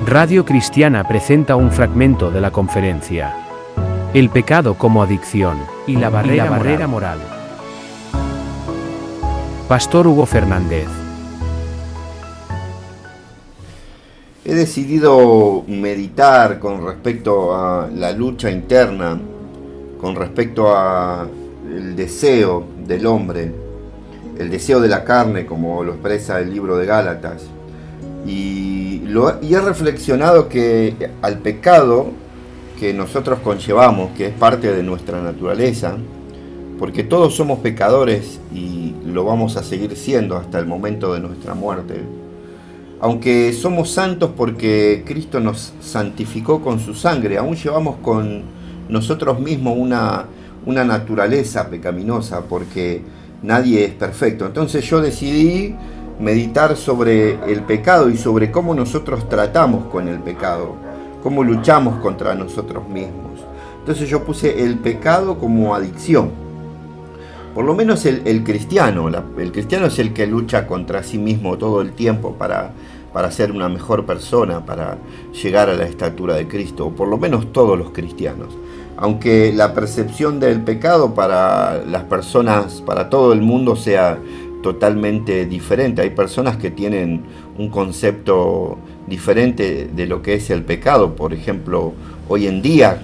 Radio Cristiana presenta un fragmento de la conferencia El pecado como adicción y la barrera moral. Pastor Hugo Fernández. He decidido meditar con respecto a la lucha interna, con respecto a el deseo del hombre, el deseo de la carne, como lo expresa el libro de Gálatas. Y he reflexionado que al pecado que nosotros conllevamos, que es parte de nuestra naturaleza, porque todos somos pecadores y lo vamos a seguir siendo hasta el momento de nuestra muerte, aunque somos santos porque Cristo nos santificó con su sangre, aún llevamos con nosotros mismos una naturaleza pecaminosa, porque nadie es perfecto. Entonces yo decidí meditar sobre el pecado y sobre cómo nosotros tratamos con el pecado, cómo luchamos contra nosotros mismos. Entonces yo puse el pecado como adicción. Por lo menos el cristiano es el que lucha contra sí mismo todo el tiempo para ser una mejor persona, para llegar a la estatura de Cristo, o por lo menos todos los cristianos. Aunque la percepción del pecado para las personas, para todo el mundo, sea totalmente diferente. Hay personas que tienen un concepto diferente de lo que es el pecado. Por ejemplo, hoy en día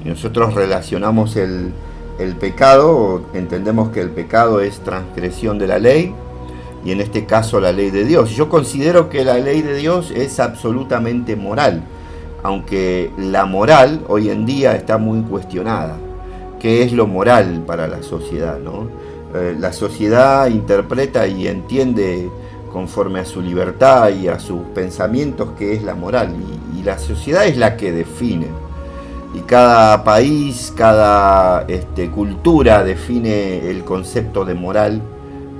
nosotros relacionamos el pecado, entendemos que el pecado es transgresión de la ley, y en este caso la ley de Dios. Yo considero que la ley de Dios es absolutamente moral, aunque la moral hoy en día está muy cuestionada. ¿Qué es lo moral para la sociedad, no? La sociedad interpreta y entiende conforme a su libertad y a sus pensamientos qué es la moral, y la sociedad es la que define. Y cada país, cada cultura define el concepto de moral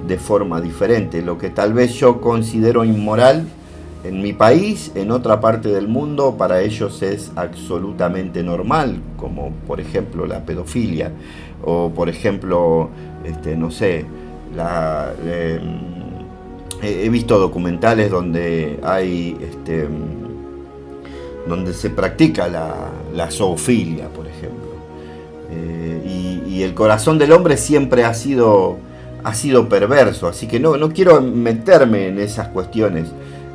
de forma diferente. Lo que tal vez yo considero inmoral en mi país, en otra parte del mundo, para ellos es absolutamente normal, como por ejemplo la pedofilia, o por ejemplo, no sé, he visto documentales donde hay donde se practica la zoofilia, por ejemplo. Y el corazón del hombre siempre ha sido perverso, así que no quiero meterme en esas cuestiones,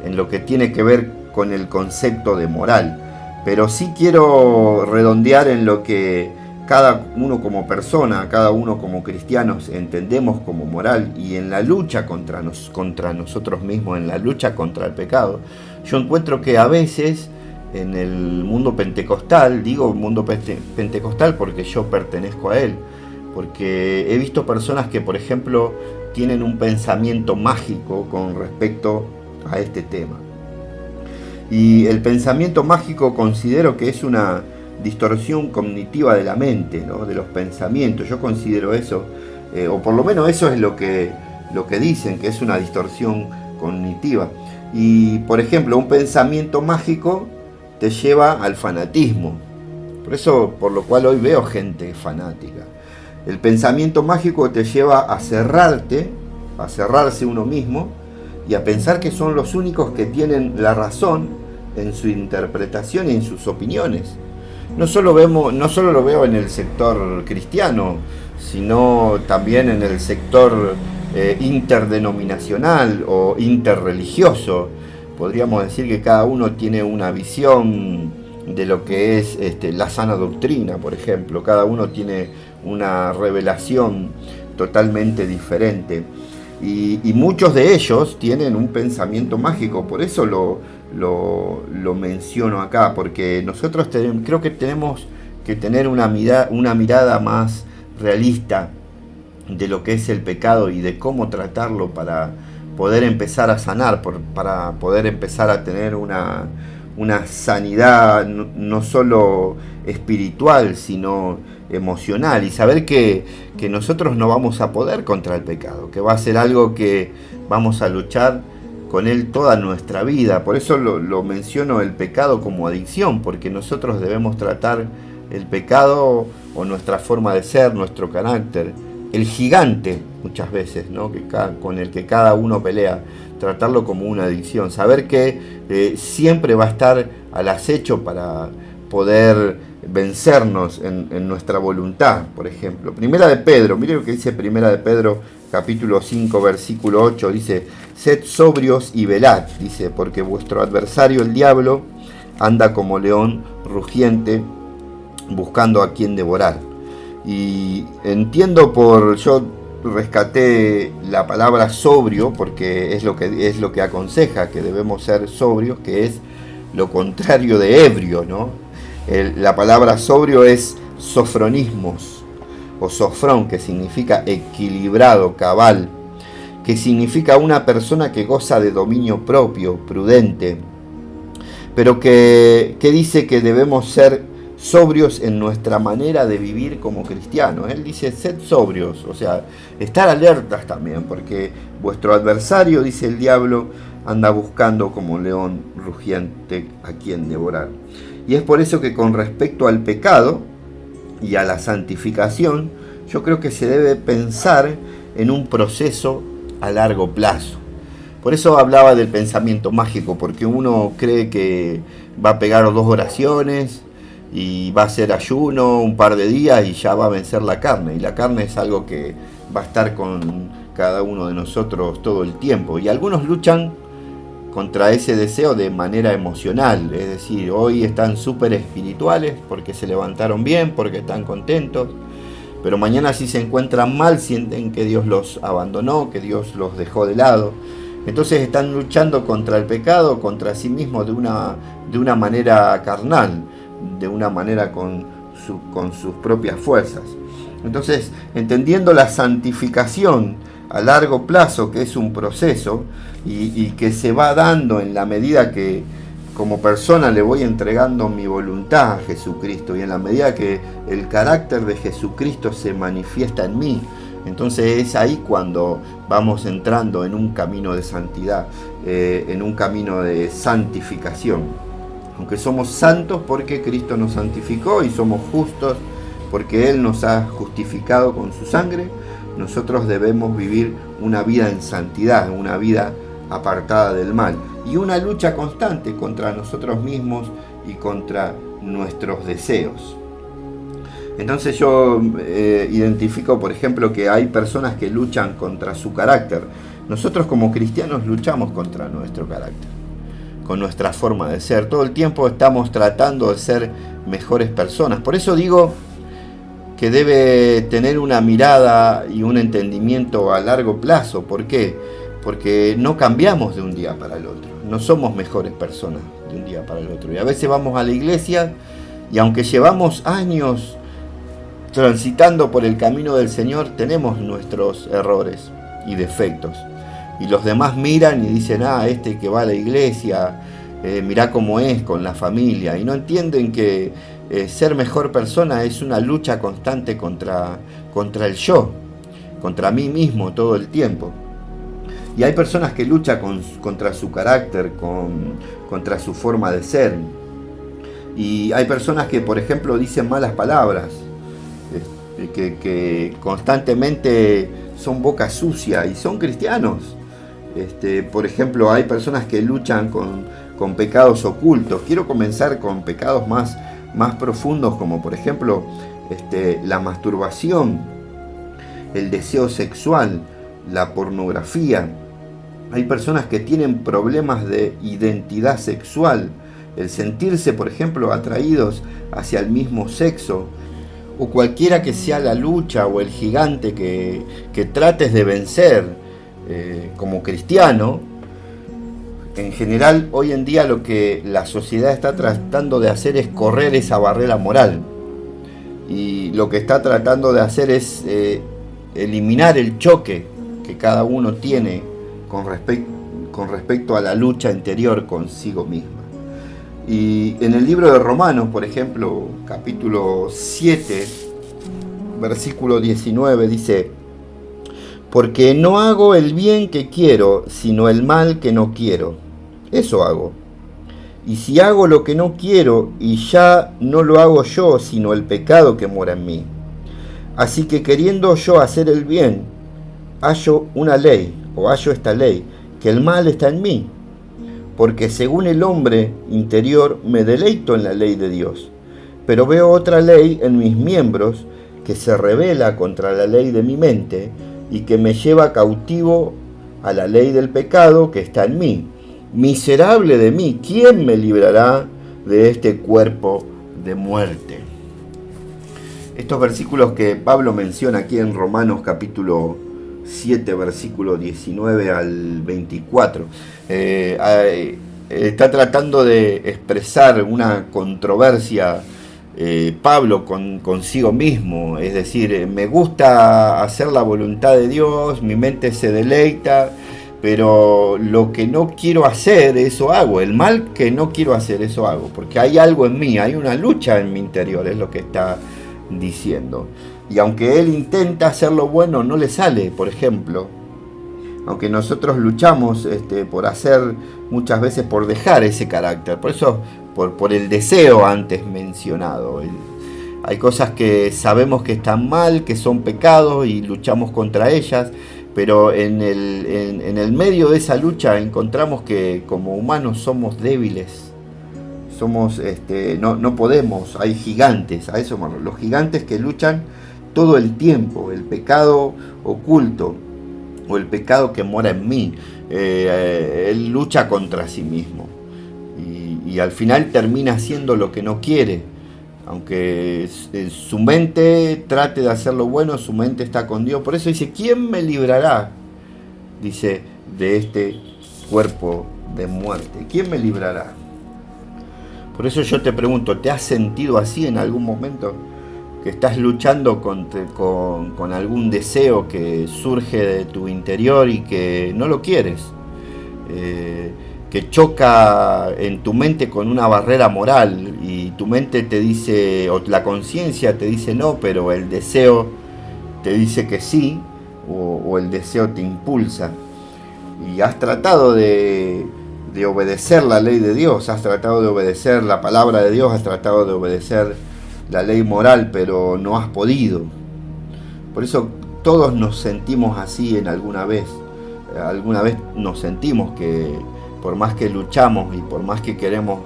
en lo que tiene que ver con el concepto de moral, pero sí quiero redondear en lo que cada uno como persona, cada uno como cristianos entendemos como moral, y en la lucha contra nosotros mismos, en la lucha contra el pecado. Yo encuentro que a veces en el mundo pentecostal, digo mundo pentecostal porque yo pertenezco a él, porque he visto personas que, por ejemplo, tienen un pensamiento mágico con respecto a este tema. Y el pensamiento mágico considero que es una distorsión cognitiva de la mente, ¿no? De los pensamientos. Yo considero eso, o por lo menos eso es lo que dicen, que es una distorsión cognitiva. Y, por ejemplo, un pensamiento mágico te lleva al fanatismo. Por eso, por lo cual hoy veo gente fanática. El pensamiento mágico te lleva a cerrarse uno mismo y a pensar que son los únicos que tienen la razón en su interpretación y en sus opiniones. No solo lo veo en el sector cristiano, sino también en el sector interdenominacional o interreligioso. Podríamos decir que cada uno tiene una visión de lo que es la sana doctrina, por ejemplo. Cada uno tiene una revelación totalmente diferente. Y muchos de ellos tienen un pensamiento mágico, por eso lo menciono acá, porque nosotros creo que tenemos que tener una mirada más realista de lo que es el pecado y de cómo tratarlo para poder empezar a sanar, para poder empezar a tener una sanidad no solo espiritual, sino emocional, y saber que nosotros no vamos a poder contra el pecado, que va a ser algo que vamos a luchar con él toda nuestra vida. Por eso lo menciono, el pecado como adicción, porque nosotros debemos tratar el pecado o nuestra forma de ser, nuestro carácter, el gigante muchas veces, ¿no? Con el que cada uno pelea, tratarlo como una adicción, saber que siempre va a estar al acecho para poder vencernos en nuestra voluntad, por ejemplo. Primera de Pedro, mire lo que dice Primera de Pedro, capítulo 5, versículo 8, dice: sed sobrios y velad, dice, porque vuestro adversario el diablo anda como león rugiente buscando a quien devorar. Y entiendo yo rescaté la palabra sobrio porque es lo que aconseja que debemos ser sobrios, que es lo contrario de ebrio, ¿no? La palabra sobrio es sofronismos o sofrón, que significa equilibrado, cabal, que significa una persona que goza de dominio propio, prudente, pero que dice que debemos ser sobrios en nuestra manera de vivir como cristianos. Él dice: sed sobrios, o sea, estar alertas también, porque vuestro adversario, dice el diablo, anda buscando como león rugiente a quien devorar. Y es por eso que con respecto al pecado y a la santificación, yo creo que se debe pensar en un proceso a largo plazo. Por eso hablaba del pensamiento mágico, porque uno cree que va a pegar 2 oraciones y va a hacer ayuno un par de días y ya va a vencer la carne. Y la carne es algo que va a estar con cada uno de nosotros todo el tiempo. Y algunos luchan contra ese deseo de manera emocional, es decir, hoy están súper espirituales porque se levantaron bien, porque están contentos, pero mañana si se encuentran mal sienten que Dios los abandonó, que Dios los dejó de lado. Entonces están luchando contra el pecado, contra sí mismos de una manera carnal, de una manera con sus propias fuerzas. Entonces, entendiendo la santificación a largo plazo, que es un proceso y que se va dando en la medida que como persona le voy entregando mi voluntad a Jesucristo, y en la medida que el carácter de Jesucristo se manifiesta en mí, entonces es ahí cuando vamos entrando en un camino de santidad, en un camino de santificación. Aunque somos santos porque Cristo nos santificó, y somos justos porque Él nos ha justificado con su sangre, nosotros debemos vivir una vida en santidad, una vida apartada del mal, y una lucha constante contra nosotros mismos y contra nuestros deseos. Entonces yo identifico, por ejemplo, que hay personas que luchan contra su carácter. Nosotros como cristianos luchamos contra nuestro carácter, con nuestra forma de ser. Todo el tiempo estamos tratando de ser mejores personas. Por eso digo que debe tener una mirada y un entendimiento a largo plazo. ¿Por qué? Porque no cambiamos de un día para el otro. No somos mejores personas de un día para el otro. Y a veces vamos a la iglesia y aunque llevamos años transitando por el camino del Señor, tenemos nuestros errores y defectos. Y los demás miran y dicen: este que va a la iglesia, mirá cómo es con la familia. Y no entienden que ser mejor persona es una lucha constante contra el yo, contra mí mismo todo el tiempo. Y hay personas que luchan contra su carácter, contra su forma de ser. Y hay personas que, por ejemplo, dicen malas palabras, que constantemente son boca sucia y son cristianos. Por ejemplo, hay personas que luchan con pecados ocultos. Quiero comenzar con pecados más profundos, como por ejemplo la masturbación, el deseo sexual, la pornografía. Hay personas que tienen problemas de identidad sexual, el sentirse, por ejemplo, atraídos hacia el mismo sexo, o cualquiera que sea la lucha o el gigante que trates de vencer como cristiano. En general, hoy en día lo que la sociedad está tratando de hacer es correr esa barrera moral, y lo que está tratando de hacer es eliminar el choque que cada uno tiene con respecto a la lucha interior consigo misma. Y en el libro de Romanos, por ejemplo, capítulo 7, versículo 19, dice: porque no hago el bien que quiero, sino el mal que no quiero. Eso hago. Y si hago lo que no quiero, y ya no lo hago yo, sino el pecado que mora en mí. Así que queriendo yo hacer el bien, hallo esta ley, que el mal está en mí. porque según el hombre interior me deleito en la ley de Dios. Pero veo otra ley en mis miembros que se rebela contra la ley de mi mente y que me lleva cautivo a la ley del pecado que está en mí. Miserable de mí, ¿quién me librará de este cuerpo de muerte? Estos versículos que Pablo menciona aquí en Romanos capítulo 7, versículo 19 al 24, está tratando de expresar una controversia Pablo consigo mismo, es decir, me gusta hacer la voluntad de Dios, mi mente se deleita, pero lo que no quiero hacer, eso hago, el mal que no quiero hacer, eso hago, porque hay algo en mí, hay una lucha en mi interior, es lo que está diciendo. Y aunque él intenta hacer lo bueno, no le sale, por ejemplo. Aunque nosotros luchamos por hacer, muchas veces por dejar ese carácter, por eso, por el deseo antes mencionado. Hay cosas que sabemos que están mal, que son pecados y luchamos contra ellas, pero en el medio de esa lucha encontramos que como humanos somos débiles. No podemos, hay gigantes, a eso los gigantes que luchan todo el tiempo, el pecado oculto o el pecado que mora en mí, él lucha contra sí mismo y al final termina haciendo lo que no quiere, aunque su mente trate de hacer lo bueno, su mente está con Dios, por eso dice, ¿quién me librará? Dice, de este cuerpo de muerte, ¿quién me librará? Por eso yo te pregunto, ¿te has sentido así en algún momento? Que estás luchando con algún deseo que surge de tu interior y que no lo quieres. Que choca en tu mente con una barrera moral y tu mente te dice, o la conciencia te dice no, pero el deseo te dice que sí, o el deseo te impulsa. Y has tratado de obedecer la ley de Dios, has tratado de obedecer la palabra de Dios, has tratado de obedecer la ley moral, pero no has podido. Por eso todos nos sentimos así en alguna vez nos sentimos que por más que luchamos y por más que queremos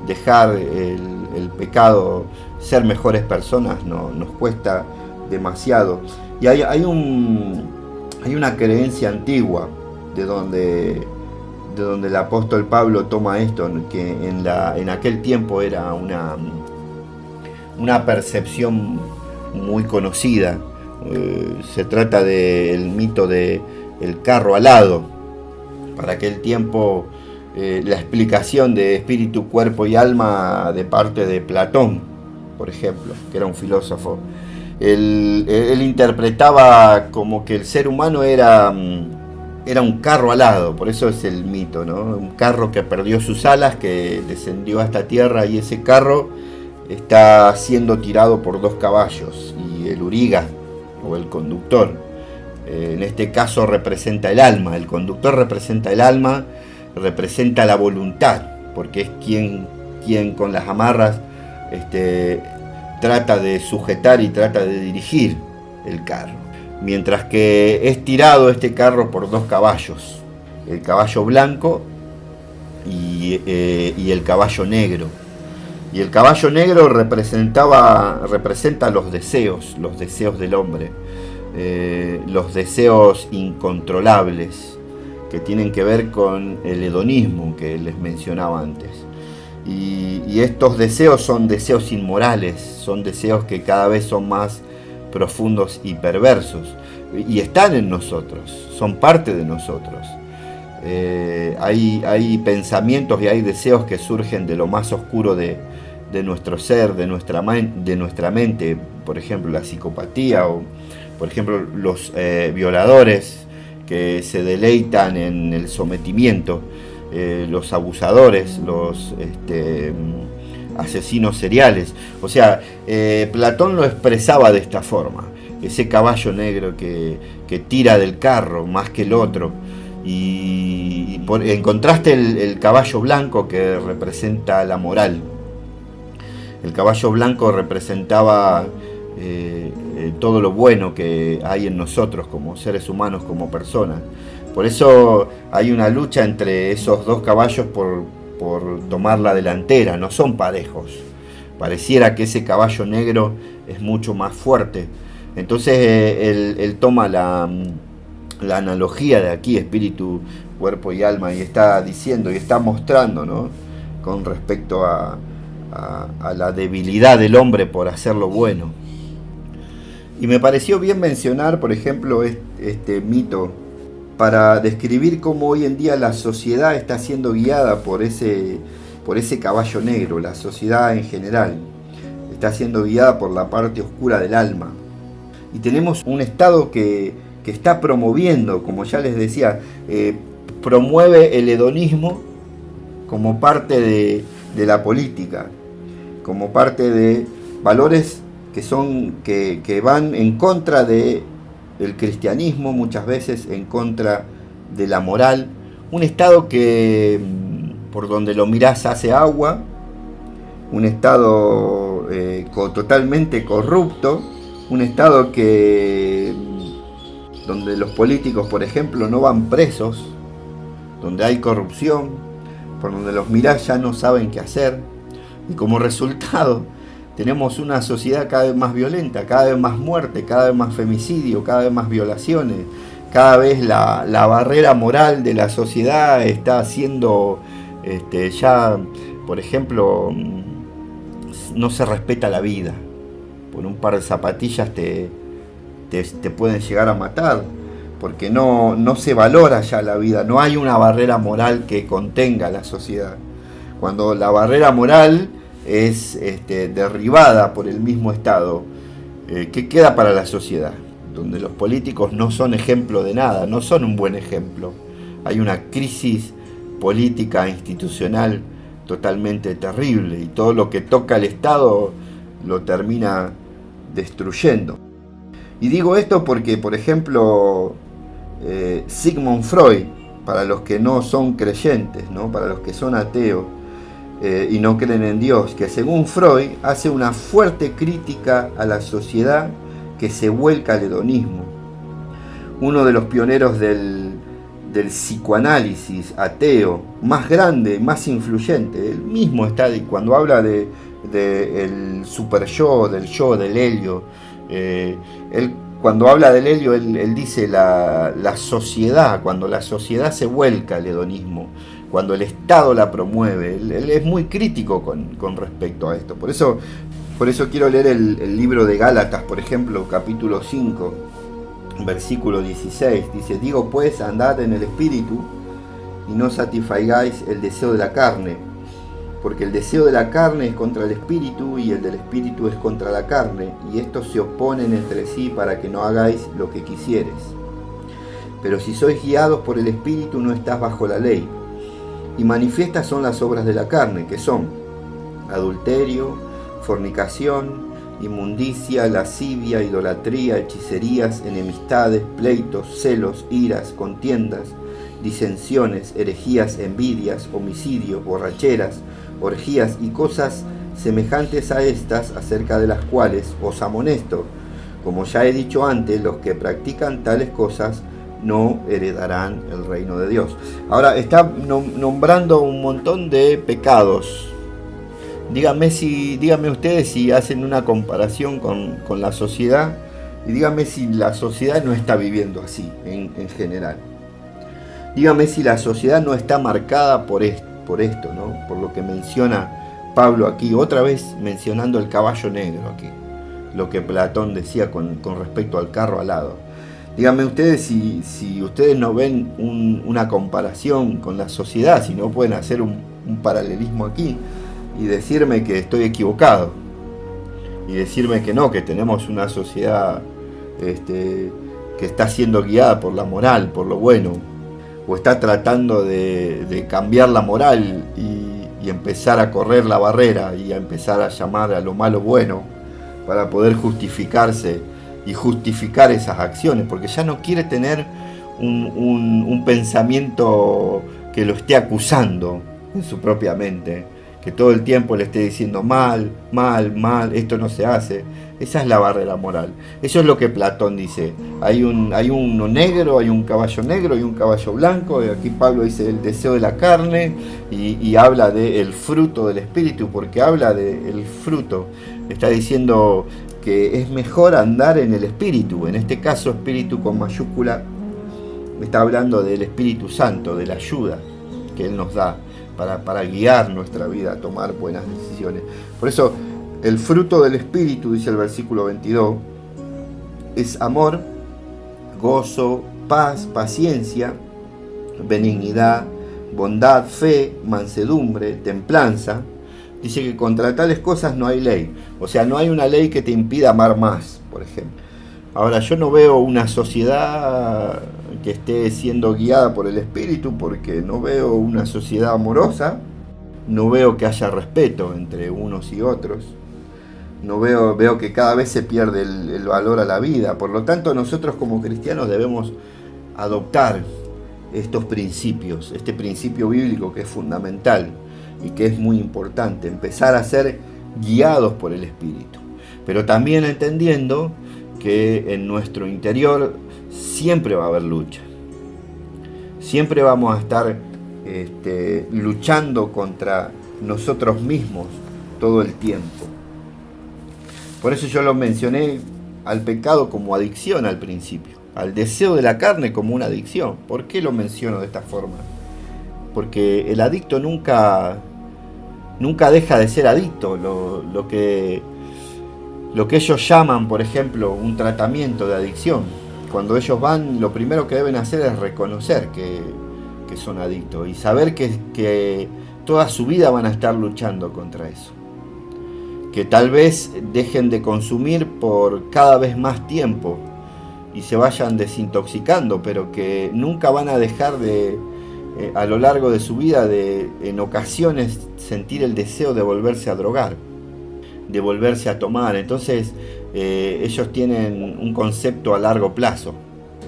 dejar el pecado, ser mejores personas, nos cuesta demasiado. Y hay una creencia antigua de donde el apóstol Pablo toma esto, que en aquel tiempo era una percepción muy conocida. Se trata del mito de el carro alado. Para aquel tiempo, la explicación de espíritu, cuerpo y alma de parte de Platón, por ejemplo, que era un filósofo. Él interpretaba como que el ser humano era un carro alado, por eso es el mito, ¿no? Un carro que perdió sus alas, que descendió a esta tierra y ese carro está siendo tirado por dos caballos y el uriga o el conductor, en este caso representa el alma, el conductor representa el alma, representa la voluntad, porque es quien con las amarras trata de sujetar y trata de dirigir el carro, mientras que es tirado este carro por dos caballos, el caballo blanco y el caballo negro. Y el caballo negro representa los deseos del hombre, los deseos incontrolables que tienen que ver con el hedonismo que les mencionaba antes. Y estos deseos son deseos inmorales, son deseos que cada vez son más profundos y perversos, y están en nosotros, son parte de nosotros. Hay pensamientos y hay deseos que surgen de lo más oscuro de nuestro ser, de nuestra mente, por ejemplo la psicopatía, o por ejemplo los violadores que se deleitan en el sometimiento, los abusadores, los asesinos seriales. O sea, Platón lo expresaba de esta forma, ese caballo negro que tira del carro más que el otro, y en contraste el caballo blanco que representa la moral. El caballo blanco representaba todo lo bueno que hay en nosotros como seres humanos, como personas. Por eso hay una lucha entre esos dos caballos por tomar la delantera, no son parejos. Pareciera que ese caballo negro es mucho más fuerte. Entonces él toma la analogía de aquí, espíritu, cuerpo y alma, y está diciendo y está mostrando, ¿no?, con respecto a la debilidad del hombre por hacer lo bueno. Y me pareció bien mencionar, por ejemplo, este mito para describir cómo hoy en día la sociedad está siendo guiada por ese caballo negro. La sociedad en general está siendo guiada por la parte oscura del alma. Y tenemos un Estado que está promoviendo, como ya les decía, promueve el hedonismo como parte de la política, como parte de valores que van en contra del cristianismo, muchas veces en contra de la moral. Un Estado que, por donde lo mirás, hace agua, un Estado totalmente corrupto, un Estado donde los políticos, por ejemplo, no van presos, donde hay corrupción, por donde los mirás ya no saben qué hacer, y como resultado tenemos una sociedad cada vez más violenta, cada vez más muerte, cada vez más femicidio, cada vez más violaciones, cada vez la barrera moral de la sociedad está haciendo ya, por ejemplo, no se respeta la vida. Por un par de zapatillas te pueden llegar a matar, porque no se valora ya la vida, no hay una barrera moral que contenga la sociedad. Cuando la barrera moral es derribada por el mismo Estado, ¿qué queda para la sociedad? Donde los políticos no son ejemplo de nada, no son un buen ejemplo. Hay una crisis política e institucional totalmente terrible, y todo lo que toca el Estado lo termina destruyendo. Y digo esto porque, por ejemplo, Sigmund Freud, para los que no son creyentes, ¿no?, para los que son ateos y no creen en Dios, que según Freud hace una fuerte crítica a la sociedad que se vuelca al hedonismo. Uno de los pioneros del psicoanálisis ateo más grande, más influyente, él mismo está, cuando habla del super yo, del helio, él, cuando habla del helio, él dice la sociedad, cuando la sociedad se vuelca al hedonismo, cuando el Estado la promueve. Él es muy crítico con respecto a esto. Por eso quiero leer el libro de Gálatas, por ejemplo, capítulo 5, versículo 16. Dice: digo pues, andad en el Espíritu, y no satisfagáis el deseo de la carne, porque el deseo de la carne es contra el Espíritu, y el del Espíritu es contra la carne, y estos se oponen entre sí para que no hagáis lo que quisieres. Pero si sois guiados por el Espíritu, no estás bajo la ley. Y manifiestas son las obras de la carne, que son adulterio, fornicación, inmundicia, lascivia, idolatría, hechicerías, enemistades, pleitos, celos, iras, contiendas, disensiones, herejías, envidias, homicidio, borracheras, orgías y cosas semejantes a estas, acerca de las cuales os amonesto. Como ya he dicho antes, los que practican tales cosas no heredarán el reino de Dios. Ahora está nombrando un montón de pecados. Díganme ustedes si hacen una comparación con la sociedad, y díganme si la sociedad no está viviendo así en general. Díganme si la sociedad no está marcada por esto, ¿no? Por lo que menciona Pablo aquí, otra vez mencionando el caballo negro aquí, lo que Platón decía con respecto al carro alado. Díganme ustedes si ustedes no ven una comparación con la sociedad, si no pueden hacer un paralelismo aquí y decirme que estoy equivocado, y decirme que no, que tenemos una sociedad que está siendo guiada por la moral, por lo bueno, o está tratando de cambiar la moral y empezar a correr la barrera y a empezar a llamar a lo malo bueno para poder justificarse y justificar esas acciones, porque ya no quiere tener un pensamiento que lo esté acusando en su propia mente, que todo el tiempo le esté diciendo mal, mal, mal, esto no se hace. Esa es la barrera moral. Eso es lo que Platón dice. Hay uno negro, hay un caballo negro y un caballo blanco. Y aquí Pablo dice el deseo de la carne y habla del fruto del espíritu, porque habla del fruto. Está diciendo que es mejor andar en el espíritu. En este caso, espíritu con mayúscula, está hablando del Espíritu Santo, de la ayuda que Él nos da para guiar nuestra vida a tomar buenas decisiones. Por eso, el fruto del Espíritu, dice el versículo 22, es amor, gozo, paz, paciencia, benignidad, bondad, fe, mansedumbre, templanza. Dice que contra tales cosas no hay ley. O sea, no hay una ley que te impida amar más, por ejemplo. Ahora, yo no veo una sociedad que esté siendo guiada por el Espíritu, porque no veo una sociedad amorosa, no veo que haya respeto entre unos y otros. No veo que cada vez se pierde el valor a la vida. Por lo tanto, nosotros como cristianos debemos adoptar estos principios, este principio bíblico que es fundamental y que es muy importante, empezar a ser guiados por el Espíritu. Pero también entendiendo que en nuestro interior siempre va a haber lucha. Siempre vamos a estar luchando contra nosotros mismos todo el tiempo. Por eso yo lo mencioné al pecado como adicción al principio, al deseo de la carne como una adicción. ¿Por qué lo menciono de esta forma? Porque el adicto nunca deja de ser adicto. Lo que ellos llaman, por ejemplo, un tratamiento de adicción, cuando ellos van, lo primero que deben hacer es reconocer que son adictos y saber que toda su vida van a estar luchando contra eso. Que tal vez dejen de consumir por cada vez más tiempo y se vayan desintoxicando, pero que nunca van a dejar de, a lo largo de su vida, en ocasiones sentir el deseo de volverse a drogar, de volverse a tomar. Entonces ellos tienen un concepto a largo plazo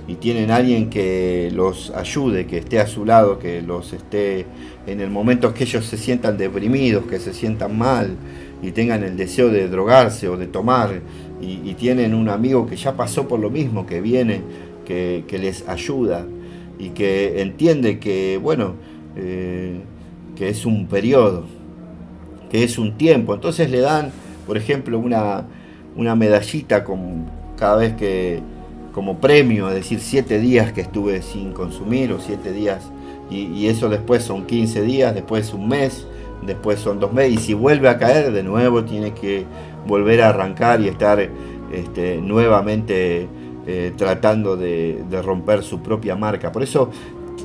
y tienen a alguien que los ayude, que esté a su lado, que los esté en el momento que ellos se sientan deprimidos, que se sientan mal y tengan el deseo de drogarse o de tomar, y tienen un amigo que ya pasó por lo mismo, que viene, que les ayuda y que entiende que, bueno, que es un periodo, que es un tiempo. Entonces le dan, por ejemplo, una medallita cada vez que, como premio, es decir, 7 días que estuve sin consumir, o 7 días, y eso después son 15 días, después un mes, después son 2 meses, y si vuelve a caer de nuevo tiene que volver a arrancar y estar nuevamente tratando de romper su propia marca. Por eso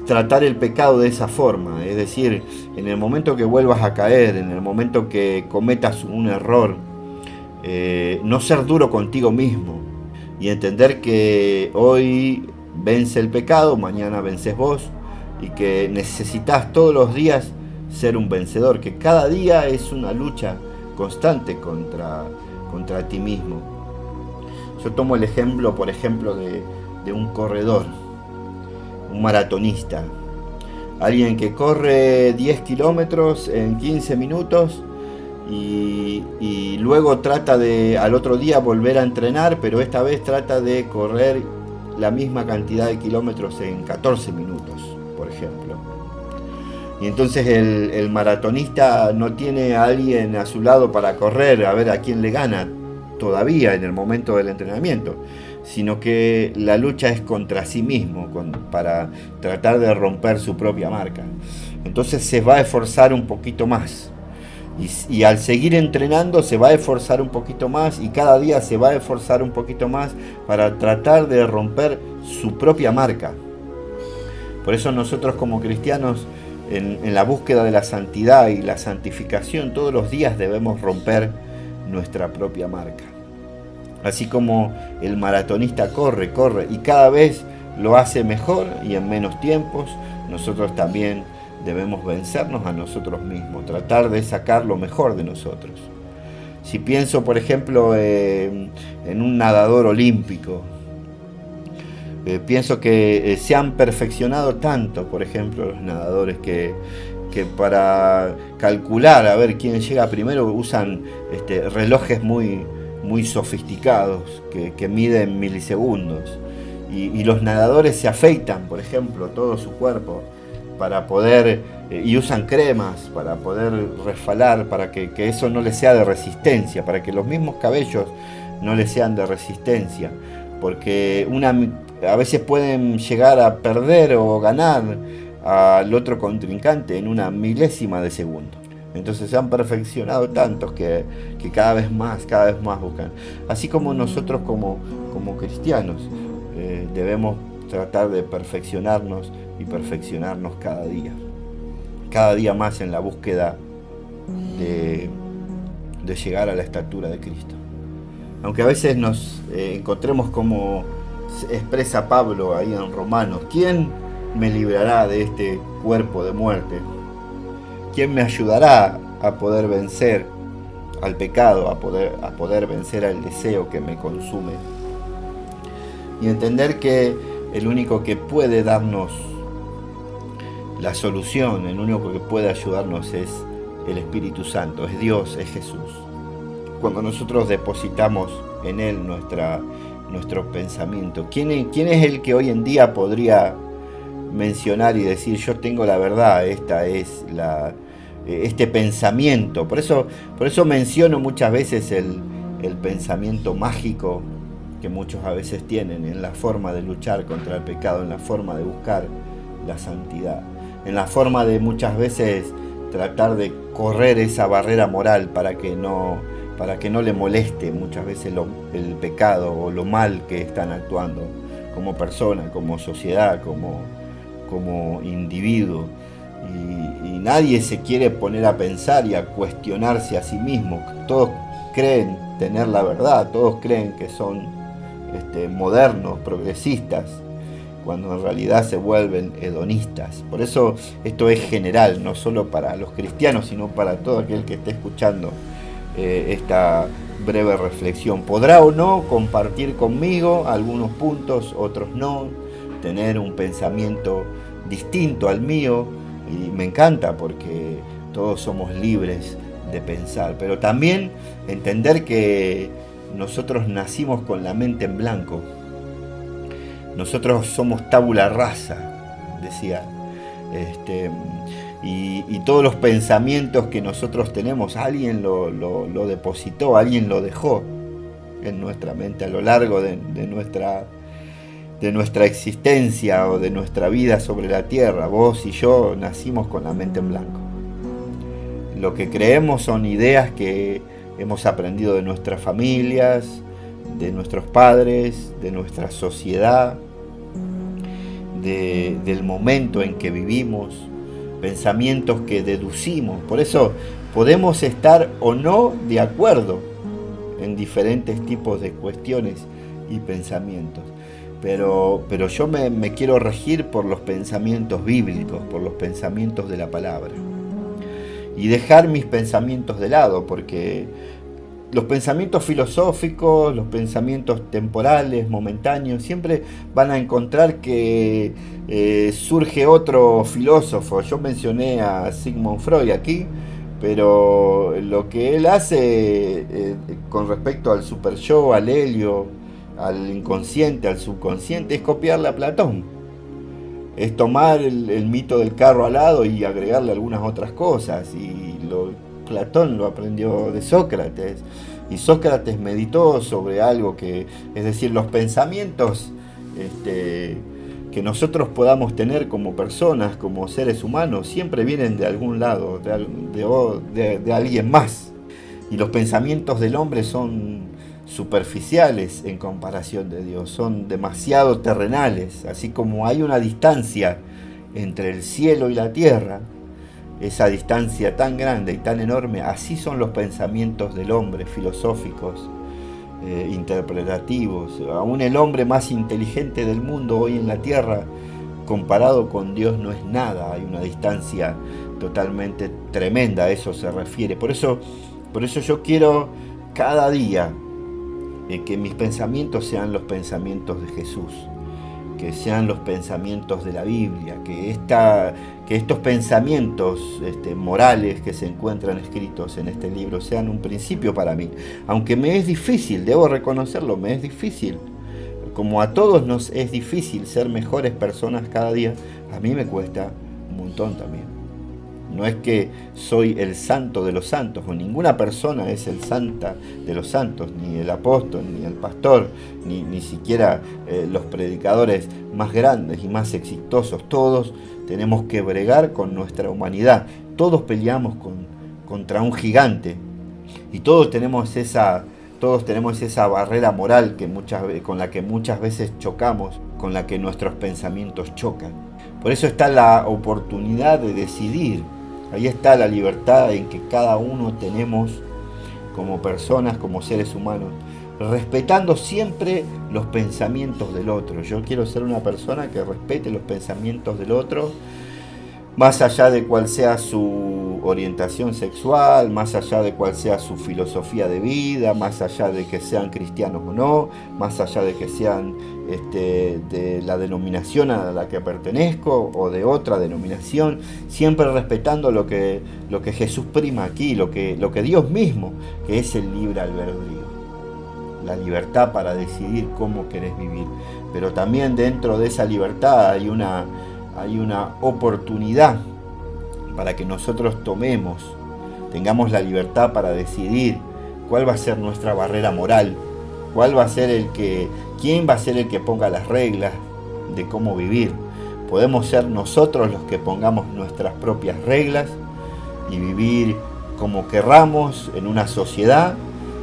tratar el pecado de esa forma, es decir, en el momento que vuelvas a caer, en el momento que cometas un error, no ser duro contigo mismo y entender que hoy vence el pecado, mañana vences vos, y que necesitas todos los días ser un vencedor, que cada día es una lucha constante contra ti mismo. Yo tomo el ejemplo, por ejemplo, de un corredor, un maratonista, alguien que corre 10 kilómetros en 15 minutos y luego trata al otro día volver a entrenar, pero esta vez trata de correr la misma cantidad de kilómetros en 14 minutos, por ejemplo. Y entonces el maratonista no tiene a alguien a su lado para correr, a ver a quién le gana todavía en el momento del entrenamiento, sino que la lucha es contra sí mismo, para tratar de romper su propia marca. Entonces se va a esforzar un poquito más. Y al seguir entrenando se va a esforzar un poquito más, y cada día se va a esforzar un poquito más para tratar de romper su propia marca. Por eso nosotros como cristianos, en la búsqueda de la santidad y la santificación, todos los días debemos romper nuestra propia marca. Así como el maratonista corre y cada vez lo hace mejor y en menos tiempos, nosotros también debemos vencernos a nosotros mismos, tratar de sacar lo mejor de nosotros. Si pienso, por ejemplo, en un nadador olímpico, pienso que se han perfeccionado tanto, por ejemplo, los nadadores que que para calcular a ver quién llega primero usan relojes muy sofisticados que miden milisegundos. Y los nadadores se afeitan, por ejemplo, todo su cuerpo para poder, y usan cremas para poder resfalar, para que eso no les sea de resistencia, para que los mismos cabellos no les sean de resistencia, porque a veces pueden llegar a perder o ganar al otro contrincante en una milésima de segundo. Entonces se han perfeccionado tantos que cada vez más buscan. Así como nosotros como cristianos debemos tratar de perfeccionarnos y perfeccionarnos cada día más en la búsqueda de llegar a la estatura de Cristo. Aunque a veces nos encontremos como expresa Pablo ahí en Romanos: ¿quién me librará de este cuerpo de muerte? ¿Quién me ayudará a poder vencer al pecado, a poder vencer al deseo que me consume? Y entender que el único que puede darnos la solución, el único que puede ayudarnos es el Espíritu Santo, es Dios, es Jesús. Cuando nosotros depositamos en Él nuestro pensamiento, ¿quién es el que hoy en día podría mencionar y decir: yo tengo la verdad, esta es este pensamiento? Por eso menciono muchas veces el pensamiento mágico que muchos a veces tienen en la forma de luchar contra el pecado, en la forma de buscar la santidad, en la forma de muchas veces tratar de correr esa barrera moral para que no le moleste muchas veces el pecado o lo mal que están actuando como persona, como sociedad, como individuo. Y nadie se quiere poner a pensar y a cuestionarse a sí mismo. Todos creen tener la verdad, todos creen que son modernos, progresistas, cuando en realidad se vuelven hedonistas. Por eso esto es general, no solo para los cristianos, sino para todo aquel que esté escuchando esta breve reflexión. Podrá o no compartir conmigo algunos puntos, otros no, tener un pensamiento distinto al mío, y me encanta porque todos somos libres de pensar, pero también entender que nosotros nacimos con la mente en blanco. Nosotros somos tabula rasa, decía. Y todos los pensamientos que nosotros tenemos, alguien lo depositó, alguien lo dejó en nuestra mente a lo largo de nuestra existencia o de nuestra vida sobre la tierra. Vos y yo nacimos con la mente en blanco. Lo que creemos son ideas que hemos aprendido de nuestras familias, de nuestros padres, de nuestra sociedad, del momento en que vivimos, pensamientos que deducimos. Por eso podemos estar o no de acuerdo en diferentes tipos de cuestiones y pensamientos. Pero yo me quiero regir por los pensamientos bíblicos, por los pensamientos de la palabra. Y dejar mis pensamientos de lado, porque los pensamientos filosóficos, los pensamientos temporales, momentáneos, siempre van a encontrar que surge otro filósofo. Yo mencioné a Sigmund Freud aquí, pero lo que él hace con respecto al superyo, al helio, al inconsciente, al subconsciente, es copiarle a Platón. Es tomar el mito del carro alado y agregarle algunas otras cosas. Y Platón lo aprendió de Sócrates. Y Sócrates meditó sobre algo es decir, los pensamientos que nosotros podamos tener como personas, como seres humanos, siempre vienen de algún lado, de alguien más. Y los pensamientos del hombre son superficiales en comparación de Dios, son demasiado terrenales. Así como hay una distancia entre el cielo y la tierra, esa distancia tan grande y tan enorme, así son los pensamientos del hombre, filosóficos, interpretativos. Aún el hombre más inteligente del mundo hoy en la tierra, comparado con Dios, no es nada. Hay una distancia totalmente tremenda, a eso se refiere. Por eso yo quiero cada día que mis pensamientos sean los pensamientos de Jesús, que sean los pensamientos de la Biblia, que que estos pensamientos morales que se encuentran escritos en este libro sean un principio para mí. Aunque me es difícil, debo reconocerlo, me es difícil. Como a todos nos es difícil ser mejores personas cada día, a mí me cuesta un montón también. No es que soy el santo de los santos, o ninguna persona es el santa de los santos, ni el apóstol, ni el pastor, ni siquiera los predicadores más grandes y más exitosos. Todos tenemos que bregar con nuestra humanidad. Todos peleamos contra un gigante y todos tenemos esa barrera moral con la que muchas veces chocamos, con la que nuestros pensamientos chocan. Por eso está la oportunidad de decidir. Ahí está la libertad en que cada uno tenemos como personas, como seres humanos, respetando siempre los pensamientos del otro. Yo quiero ser una persona que respete los pensamientos del otro, más allá de cuál sea su orientación sexual, más allá de cuál sea su filosofía de vida, más allá de que sean cristianos o no, más allá de que sean de la denominación a la que pertenezco o de otra denominación, siempre respetando lo que Jesús prima aquí, lo que Dios mismo, que es el libre albedrío, la libertad para decidir cómo querés vivir. Pero también dentro de esa libertad hay una oportunidad para que nosotros tengamos la libertad para decidir cuál va a ser nuestra barrera moral, quién va a ser el que ponga las reglas de cómo vivir. Podemos ser nosotros los que pongamos nuestras propias reglas y vivir como querramos en una sociedad,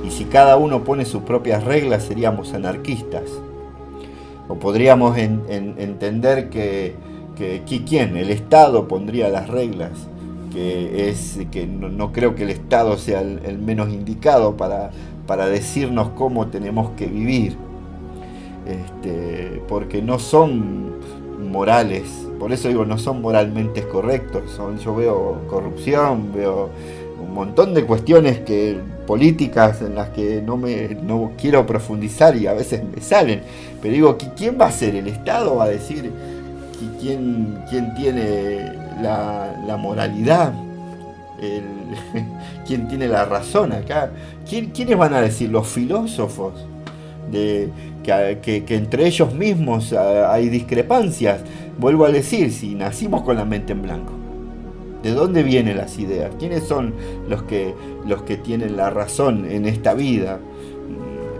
y si cada uno pone sus propias reglas seríamos anarquistas. O podríamos entender que ¿quién? El Estado pondría las reglas, que no creo que el Estado sea el menos indicado para decirnos cómo tenemos que vivir, porque no son morales, por eso digo, no son moralmente correctos. Yo veo corrupción, veo un montón de cuestiones políticas en las que no quiero profundizar y a veces me salen, pero digo, ¿quién va a ser? ¿El Estado va a decir quién tiene la moralidad? ¿Quién tiene la razón acá? ¿Quiénes van a decir? Los filósofos, que entre ellos mismos hay discrepancias. Vuelvo a decir, si nacimos con la mente en blanco, ¿de dónde vienen las ideas? ¿Quiénes son los que tienen la razón en esta vida?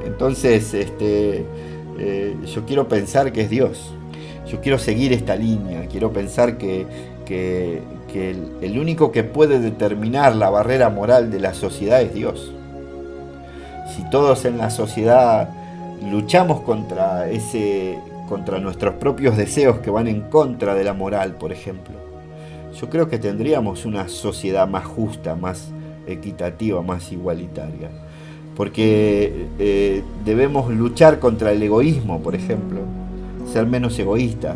Entonces, yo quiero pensar que es Dios. Yo quiero seguir esta línea, quiero pensar que el único que puede determinar la barrera moral de la sociedad es Dios. Si todos en la sociedad luchamos contra nuestros propios deseos que van en contra de la moral, por ejemplo, yo creo que tendríamos una sociedad más justa, más equitativa, más igualitaria. Porque debemos luchar contra el egoísmo, por ejemplo, ser menos egoístas,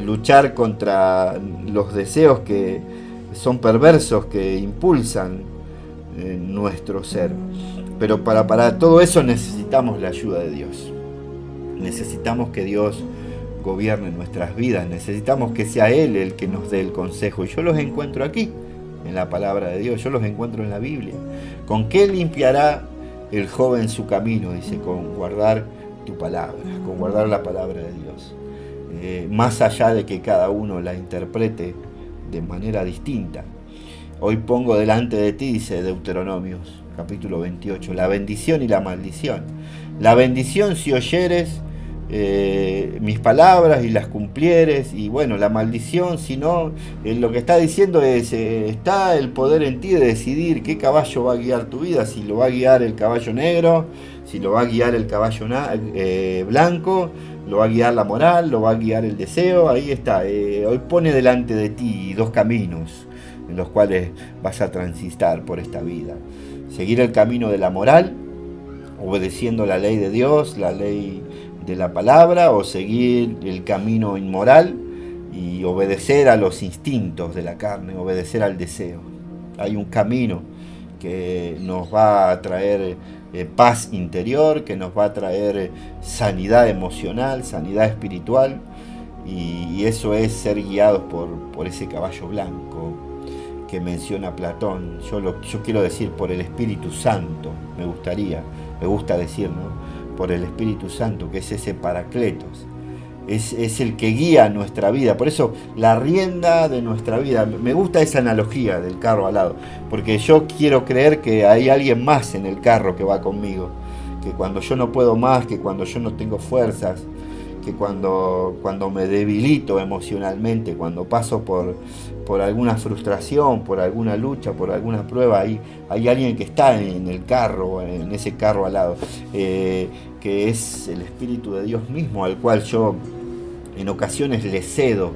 luchar contra los deseos que son perversos, que impulsan nuestro ser. Pero para todo eso necesitamos la ayuda de Dios. Necesitamos que Dios gobierne nuestras vidas, necesitamos que sea Él el que nos dé el consejo. Y yo los encuentro aquí, en la palabra de Dios, yo los encuentro en la Biblia. ¿Con qué limpiará el joven su camino? Dice, con guardar tu palabra, con guardar la palabra de Dios. Más allá de que cada uno la interprete de manera distinta. Hoy pongo delante de ti, dice Deuteronomios, capítulo 28, la bendición y la maldición. La bendición si oyeres mis palabras y las cumplieres, y bueno, la maldición si no. Lo que está diciendo es, está el poder en ti de decidir qué caballo va a guiar tu vida, si lo va a guiar el caballo negro, si lo va a guiar el caballo blanco, lo va a guiar la moral, lo va a guiar el deseo. Ahí está, hoy pone delante de ti dos caminos en los cuales vas a transitar por esta vida. Seguir el camino de la moral, obedeciendo la ley de Dios, la ley de la palabra, o seguir el camino inmoral y obedecer a los instintos de la carne, obedecer al deseo. Hay un camino que nos va a traer paz interior, que nos va a traer sanidad emocional, sanidad espiritual, Y eso es ser guiados por ese caballo blanco que menciona Platón. Yo quiero decir por el Espíritu Santo, me gusta decir, ¿no? Por el Espíritu Santo, que es ese Paracletos. Es el que guía nuestra vida, por eso la rienda de nuestra vida. Me gusta esa analogía del carro alado, porque yo quiero creer que hay alguien más en el carro que va conmigo, que cuando yo no puedo más, que cuando yo no tengo fuerzas, que cuando me debilito emocionalmente, cuando paso por alguna frustración, por alguna lucha, por alguna prueba, hay alguien que está en el carro, en ese carro alado, que es el Espíritu de Dios mismo, al cual yo en ocasiones le cedo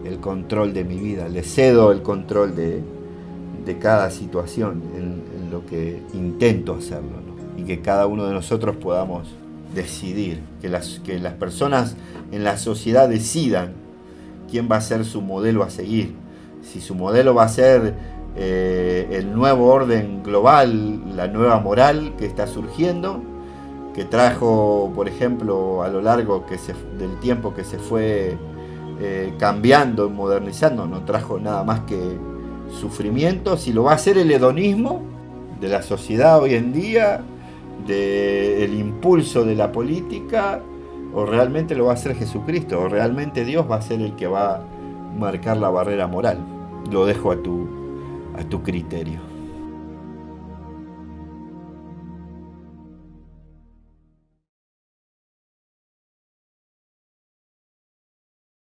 el control de mi vida, le cedo el control de cada situación en lo que intento hacerlo, ¿no? Y que cada uno de nosotros podamos decidir, que las personas en la sociedad decidan quién va a ser su modelo a seguir. Si su modelo va a ser el nuevo orden global, la nueva moral que está surgiendo, que trajo, por ejemplo, a lo largo del tiempo que se fue cambiando, modernizando, no trajo nada más que sufrimiento. Si lo va a hacer el hedonismo de la sociedad hoy en día, del impulso de la política, o realmente lo va a hacer Jesucristo, o realmente Dios va a ser el que va a marcar la barrera moral. Lo dejo a tu criterio.